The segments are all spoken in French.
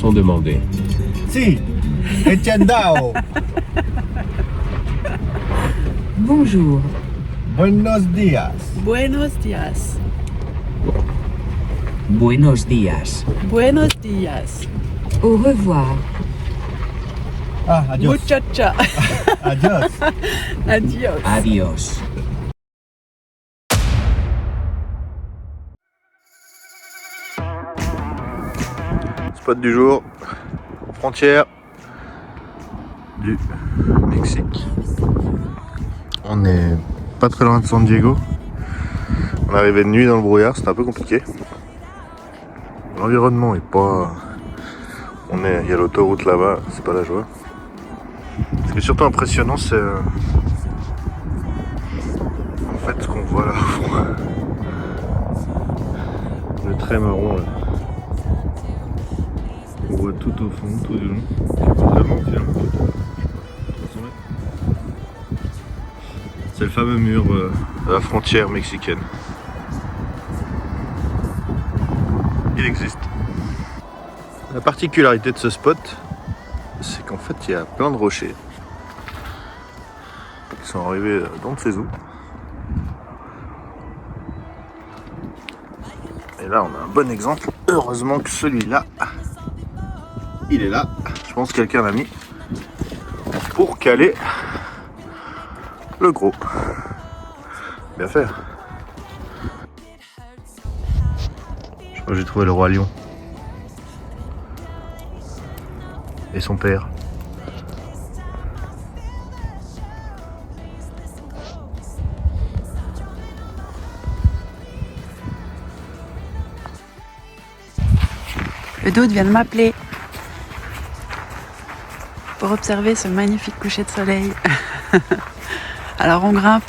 sont demandées. Si, Etiendao. Bonjour. Buenos dias. Buenos días. Buenos días. Buenos días. Au revoir. Ah, adios. Muchacha. Adios. Adios. Adiós. Spot du jour, frontière du Mexique. On est pas très loin de San Diego. On est arrivé de nuit dans le brouillard, c'était un peu compliqué. L'environnement est pas... Il y a l'autoroute là-bas, c'est pas la joie. Ce qui est surtout impressionnant, c'est en fait ce qu'on voit là au fond. Le trait marron là. On voit tout au fond, tout du long. Vraiment, finalement, 300 mètres. C'est le fameux mur de la frontière mexicaine. Il existe. La particularité de ce spot, c'est qu'en fait, il y a plein de rochers qui sont arrivés dans de ces eaux. Et là, on a un bon exemple. Heureusement que celui-là, il est là. Je pense que quelqu'un l'a mis pour caler le gros. Bien fait. Je crois que j'ai trouvé le roi lion. Et son père. Le doute vient de m'appeler pour observer ce magnifique coucher de soleil. Alors on grimpe.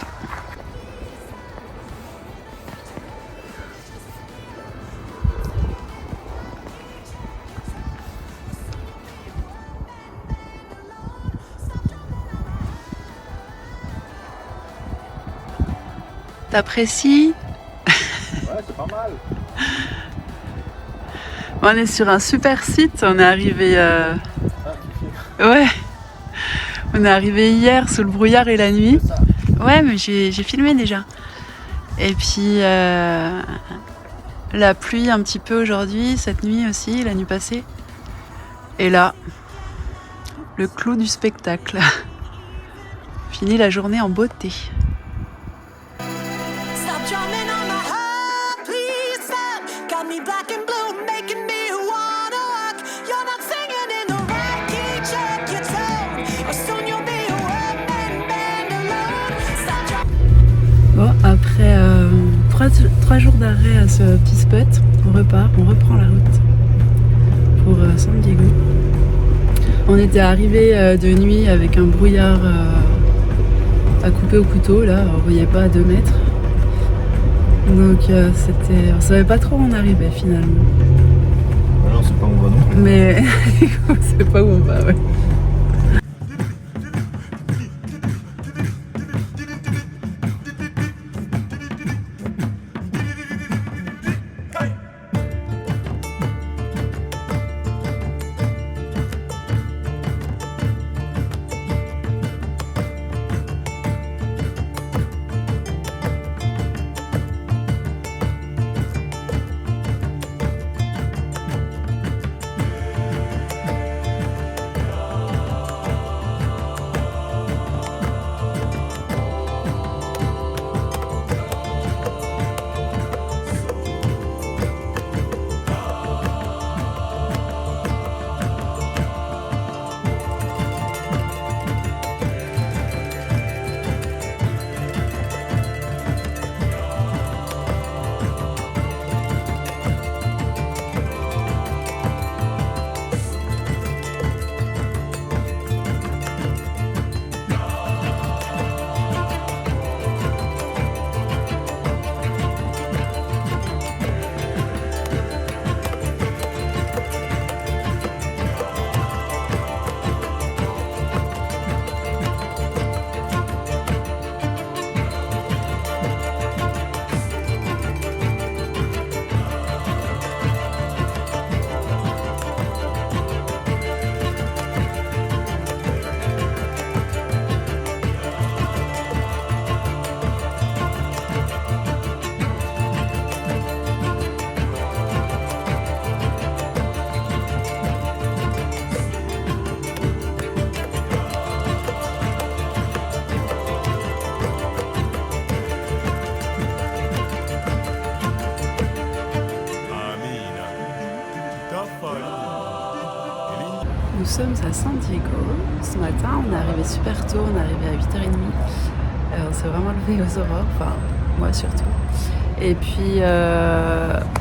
T'apprécies? Ouais, c'est pas mal. On est sur un super site, on est arrivé... Ouais, on est arrivé hier sous le brouillard et la nuit. Ouais, mais j'ai filmé déjà. Et puis la pluie un petit peu aujourd'hui, cette nuit aussi, la nuit passée. Et là, le clou du spectacle. Fini la journée en beauté. Stop drumming on my heart, please stop. Got me black and blue, making me wanna walk. You're not singing in the right key, check your tone. Or soon you'll be a one-man band alone. Stop drumming. Bon, après 3 jours d'arrêt à ce petit spot, on repart, on reprend la route pour San Diego. On était arrivé de nuit avec un brouillard à couper au couteau, là, on voyait pas à 2 mètres. Donc on savait pas trop où on arrivait finalement. Alors c'est pas où on va non plus. Mais on sait pas où on va, ouais. Nous sommes à San Diego. Ce matin, on est arrivé super tôt, on est arrivé à 8h30. On s'est vraiment levé aux aurores, enfin moi surtout. Et puis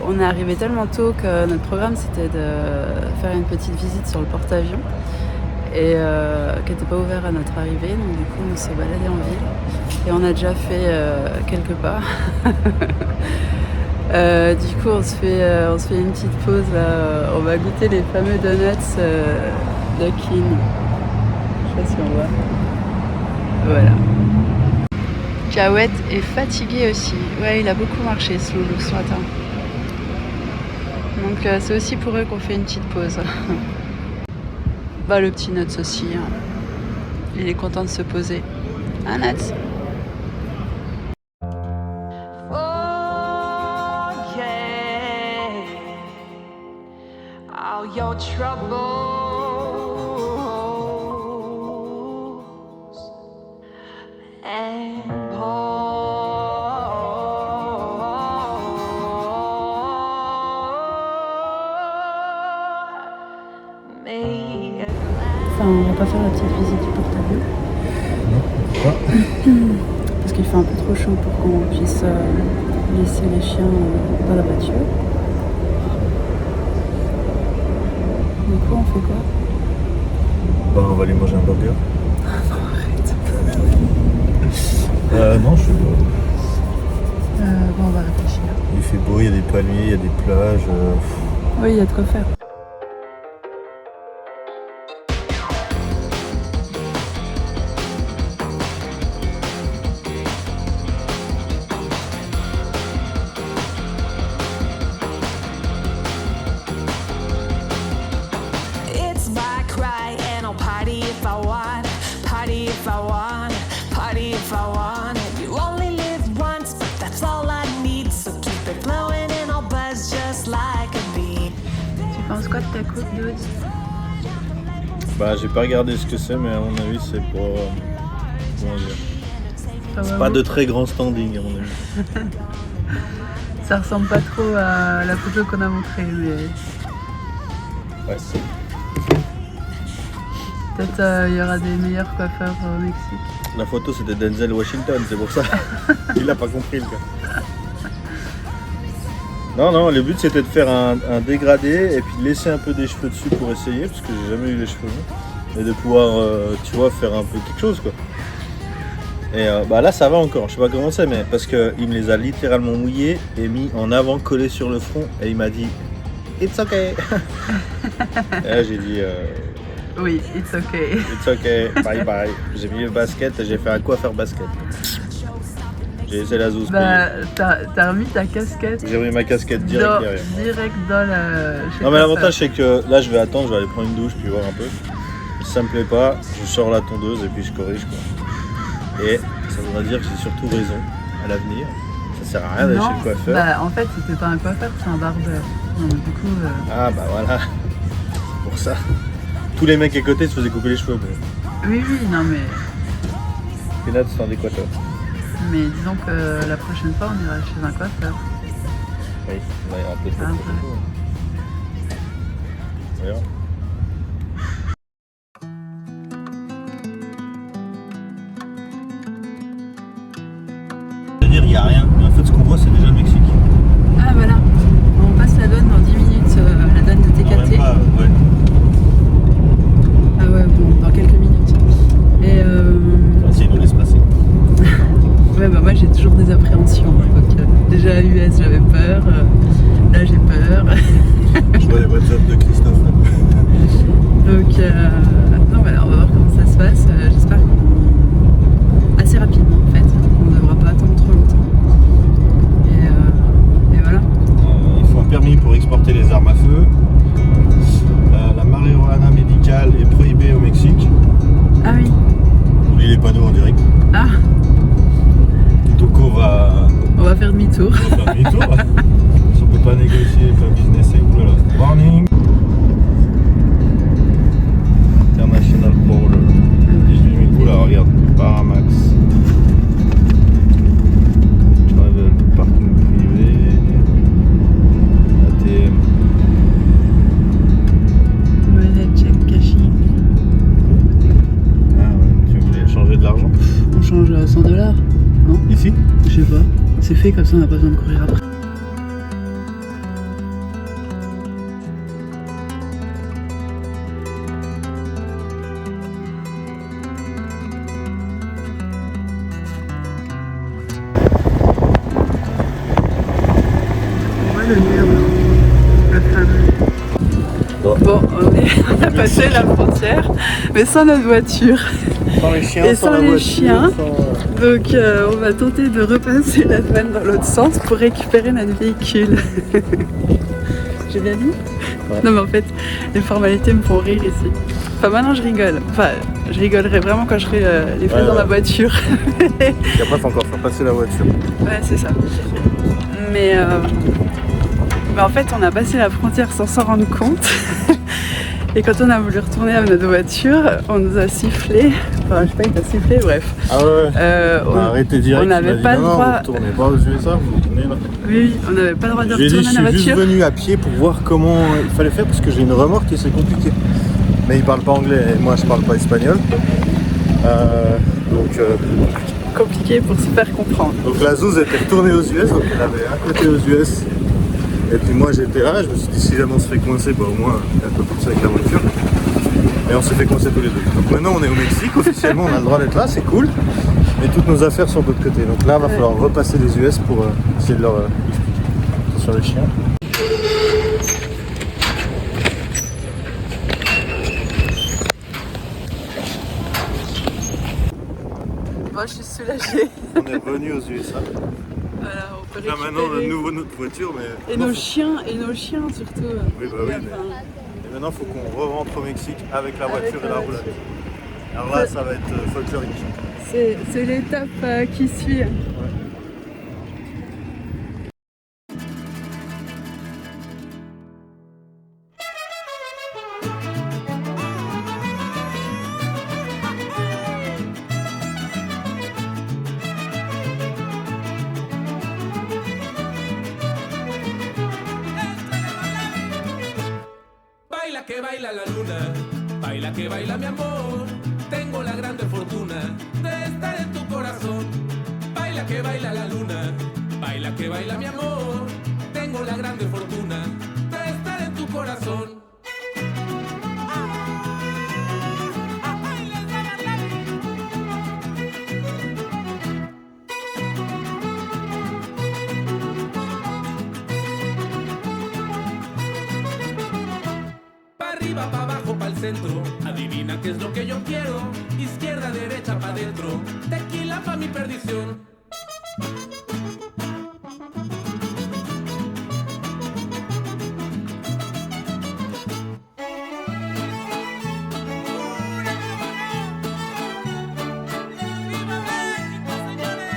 on est arrivé tellement tôt que notre programme c'était de faire une petite visite sur le porte-avions et qui n'était pas ouvert à notre arrivée. Donc du coup on s'est baladé en ville et on a déjà fait quelques pas. Du coup on se fait une petite pause là. On va goûter les fameux donuts Dunkin'. Je sais pas si on voit. Voilà. Jawed est fatigué aussi. Ouais, il a beaucoup marché ce loulou ce matin. Donc c'est aussi pour eux qu'on fait une petite pause. Bah le petit Nuts aussi. Hein. Il est content de se poser. Hein Nuts? Oh yeah, all your troubles and Enfin, on va pas faire la petite visite du porte-avions. Non, pourquoi? Parce qu'il fait un peu trop chaud pour qu'on puisse laisser les chiens dans la voiture. Du coup, on fait quoi? Bah, on va aller manger un burger. Non, arrête. Non, je sais pas. Bon, on va réfléchir. Il fait beau, il y a des palmiers, il y a des plages. Oui, il y a de quoi faire. it's my cry and I'll party if I want, party if I want, party if I want. You only live once, but that's all I need. So keep it flowing and I'll buzz just like a bee. Tu penses quoi de ta coupe, dude? Bah, j'ai pas regardé ce que c'est, mais à mon avis, c'est pour. Comment dire? C'est pas de très grand standing, à mon avis. Ça ressemble pas trop à la photo qu'on a montrée, mais Ouais. peut-être il y aura des meilleurs coiffeurs au Mexique. La photo, c'était Denzel Washington, c'est pour ça. Il a pas compris, le gars. Non, le but c'était de faire un dégradé et puis de laisser un peu des cheveux dessus pour essayer, parce que j'ai jamais eu les cheveux longs, et de pouvoir, tu vois, faire un peu quelque chose, quoi. Et bah là ça va encore, je sais pas comment c'est, mais parce qu'il me les a littéralement mouillés et mis en avant, collés sur le front, et il m'a dit It's okay. Et là j'ai dit Oui, it's okay. It's okay, bye bye. J'ai mis le basket et j'ai fait un coiffeur basket. J'ai laissé la zouze Bah, t'as remis ta casquette payer. J'ai remis ma casquette direct derrière. direct dans la... Non mais l'avantage c'est que là je vais attendre, je vais aller prendre une douche puis voir un peu. Si ça me plaît pas, je sors la tondeuse et puis je corrige, quoi. Et ça voudra dire que j'ai surtout raison à l'avenir. Ça sert à rien d'aller chez le coiffeur. Bah, en fait, c'était pas un coiffeur, c'est un barbeur. Non, mais du coup... Ah bah voilà, pour ça. Tous les mecs à côté se faisaient couper les cheveux. Oui, non, mais... Peanuts, c'est un décoiffeur. Mais disons que la prochaine fois, on ira chez un coiffeur. Oui, on ira peut-être Ah, la ouais. prochaine fois. On verra. C'est-à-dire, il n'y a rien. Mais en fait, ce qu'on voit, c'est déjà le Mexique. Ah, voilà. On passe la douane dans 10 minutes, la douane de TKT. Non, même pas, ouais. Ah ouais, bon, dans quelques minutes. Et Si, il nous laisse passer. ouais, bah moi j'ai toujours des appréhensions. Donc, déjà à US j'avais peur, là j'ai peur. Je vois les WhatsApp de Christophe. Donc, non, voilà, on va voir comment ça se passe. J'espère assez rapidement en fait. On ne devra pas attendre trop longtemps. Et voilà. Il faut un permis pour exporter les armes à feu. La marijuana médicale est prohibée au Mexique. Ah oui. Oublie les panneaux en direct. Ah, Donc on va on va faire demi-tour. faire demi-tour. Si on peut pas négocier, pas businesser, oulala. Warning. International Border. 18 000. Oula, regarde. Paramax. Travel, parking privé. ATM. Monnaie check cashing. c'est fait, comme ça on n'a pas besoin de courir après. Bon, on a passé la frontière, mais sans notre voiture Sans les chiens, et sans les chiens. Donc on va tenter de repasser la douane dans l'autre sens pour récupérer notre véhicule. J'ai bien dit? Ouais. Non mais en fait, les formalités me font rire ici. Enfin maintenant je rigole. Enfin, je rigolerai vraiment quand je ferai les feux dans ma voiture. Et après, faut encore faire passer la voiture. Ouais, c'est ça. Mais en fait, on a passé la frontière sans s'en rendre compte. Et quand on a voulu retourner à notre voiture, on nous a sifflé. Enfin, je sais pas, il t'a sifflé, bref. Ah ouais. On a arrêté direct. On n'avait pas le droit. Vous tournez pas aux USA, vous tournez là. Oui, on n'avait pas le droit de J'ai dit, retourner je à la suis juste voiture. venu à pied pour voir comment il fallait faire parce que j'ai une remorque et c'est compliqué. Mais il parle pas anglais et moi je parle pas espagnol. Donc Compliqué pour se faire comprendre. la Zouz était retournée aux US, donc elle avait un côté aux US. Et puis moi j'étais là, je me suis dit si jamais on se fait coincer, bah au moins un peu plus avec la voiture. Et on s'est fait coincer tous les deux. Donc maintenant on est au Mexique, officiellement on a le droit d'être là, c'est cool. Mais toutes nos affaires sont de l'autre côté. Donc là il va falloir repasser les US pour essayer de leur expliquer. Sur les chiens. Moi, je suis soulagée. On est revenu aux USA. Voilà, on peut Là maintenant on a de récupérer. nouveau notre voiture, mais. Et nos chiens surtout. Oui, bah oui, Et maintenant, il faut qu'on re-rentre au Mexique avec la voiture et la roulade. Alors là, ça va être folklorique. C'est l'étape qui suit. Baila que baila la luna, baila que baila mi amor. Tengo la grande fortuna de estar en tu corazón. Baila que baila la luna, baila que baila mi amor. Tengo la grande fortuna de estar en tu corazón. Pa' arriba, pa' abajo, pa' el centro. Adivina qué es lo que yo quiero. Izquierda, derecha, pa' dentro. Tequila pa' mi perdición. ¡Viva México, señores!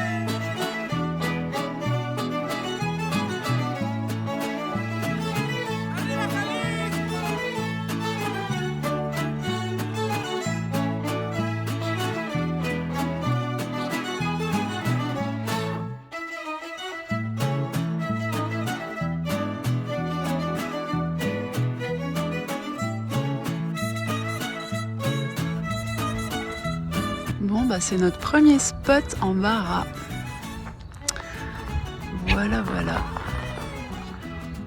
¡Arriba, Jalisco! Bon, bah c'est notre premier spot en Barra. Voilà, voilà.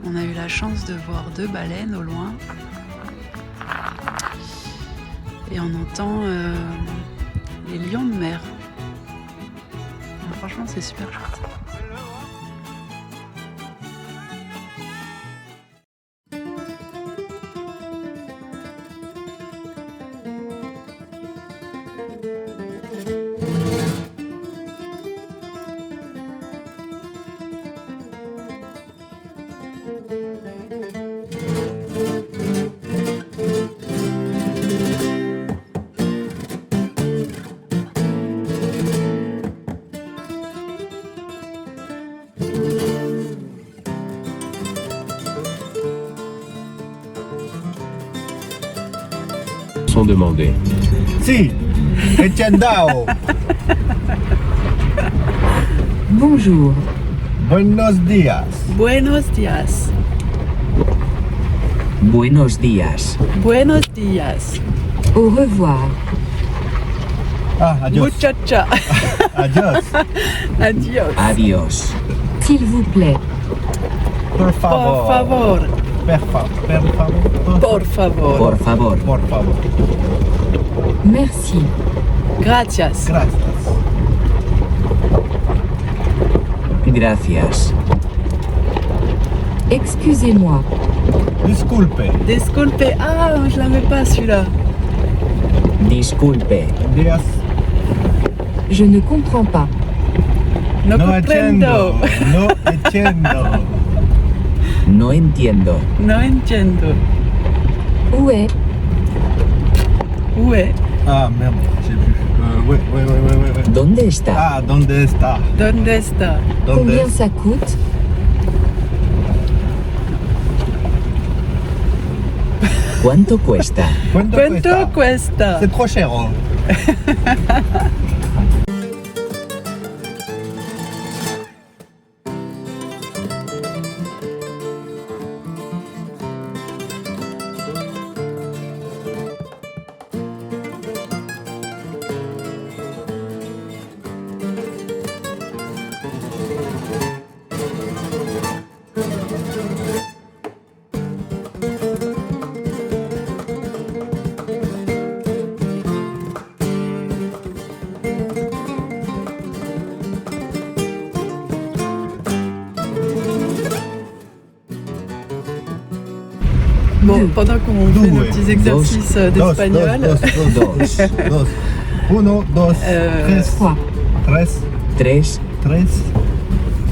On a eu la chance de voir 2 baleines au loin. Et on entend les lions de mer. Alors, franchement, c'est super chouette. Sont demandés. Si, Etienne Dao. Bonjour. Buenos dias. Buenos dias. Buenos días. Buenos dias. Au revoir. Ah, adios. Muchacha. Adios. Adios. Adiós. S'il vous plaît. Por Por favor. favor. Por favor. Por favor. Por favor. Merci. Gracias. Gracias. Gracias. Excusez-moi. Disculpe. Disculpe. Ah, je l'avais pas celui-là. Disculpe. Días. Je ne comprends pas. No comprendo. No entiendo. No entiendo. No entiendo. Où est? Où est? Ah merde, j'ai vu. Ouais. ¿Dónde está? Ah, ¿dónde está? Donde está? Combien ça coûte? ¿Cuánto cuesta? Cuánto Quanto cuesta? C'est trop cher. Oh. Bon, pendant qu'on fait nos ouais. petits exercices d'espagnol. Dos. Uno, dos, tres. Quoi? Tres. Tres.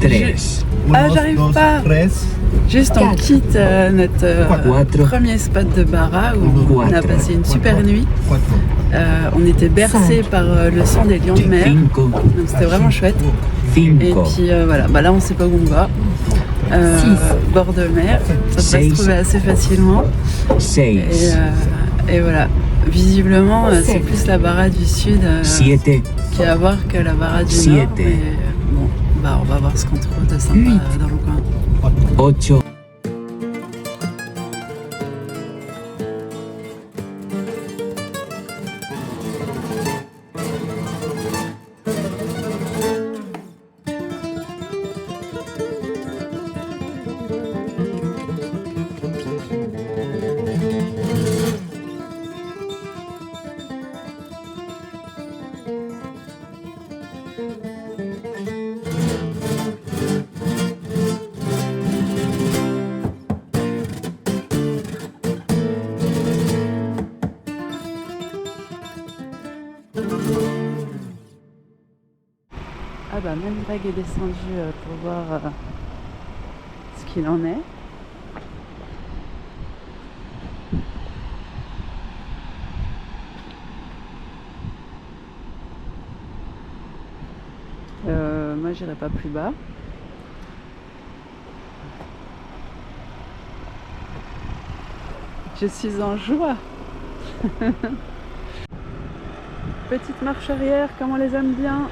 Uno, Ah, dos, j'arrive dos, pas. Tres. Juste on Quatre. quitte notre Quatre. premier spot de Barra où on a Quatre. passé une super nuit. Cuatro. On était bercés Cinq. par le son des lions de mer. Cinco. Donc c'était vraiment chouette. Et Cinco. puis voilà, bah là on sait pas où on va. Six. Bord de mer, ça devrait Six. se trouver assez facilement. Seis. Et voilà, visiblement c'est Sept. plus la Barra du Sud Siete. qui est à voir que la Barra du Siete. Nord. Mais bon, bah on va voir ce qu'on trouve de sympa Huit. dans le coin. Ocho. Ah bah même Greg est descendu pour voir ce qu'il en est. Moi j'irai pas plus bas. Je suis en joie. Petite marche arrière, comme on les aime bien.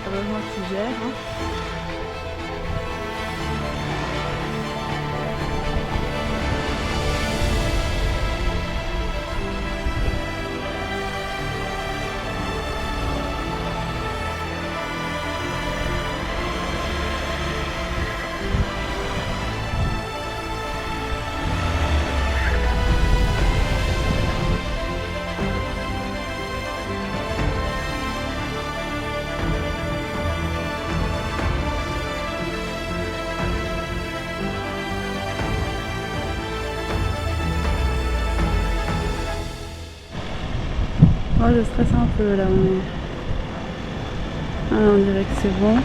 Heureusement que tu gères. Hein. Moi je stresse un peu là, mais on dirait que c'est bon.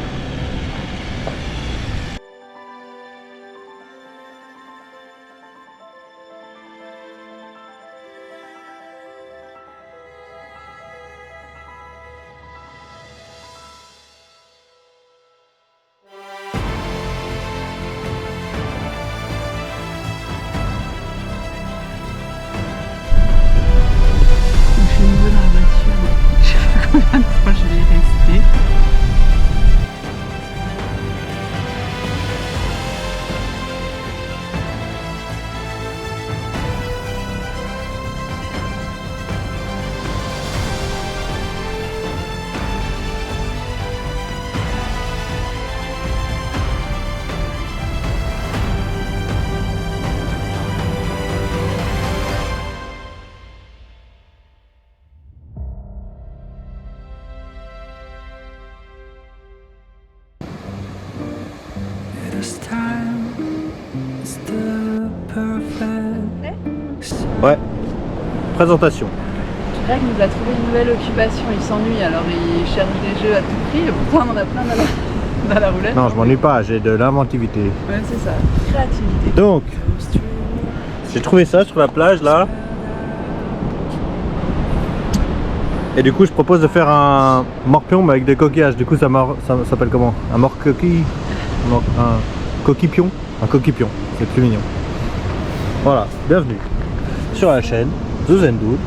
Ouais. Présentation. Greg nous a trouvé une nouvelle occupation, il s'ennuie alors il cherche des jeux à tout prix et pourtant on en a plein dans la roulette. Non, je m'ennuie pas, j'ai de l'inventivité. Ouais, c'est ça, créativité. Donc, j'ai trouvé ça sur la plage là. Et du coup, je propose de faire un morpion mais avec des coquillages. Du coup, ça s'appelle comment? Un mort-coquille? Un coquille-pion? Un coquille-pion, c'est plus mignon. Voilà, bienvenue sur la chaîne The Zen Dude,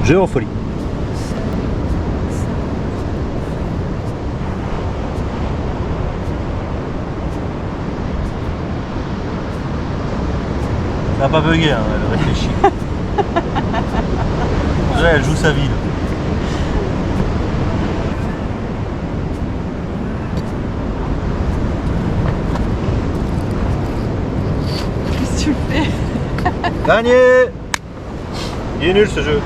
Géofolie. Ça n'a pas bugué, hein, elle réfléchit. Déjà, elle joue sa vie. Là. Qu'est-ce que tu fais? Gagné! Il est nul ce jeu.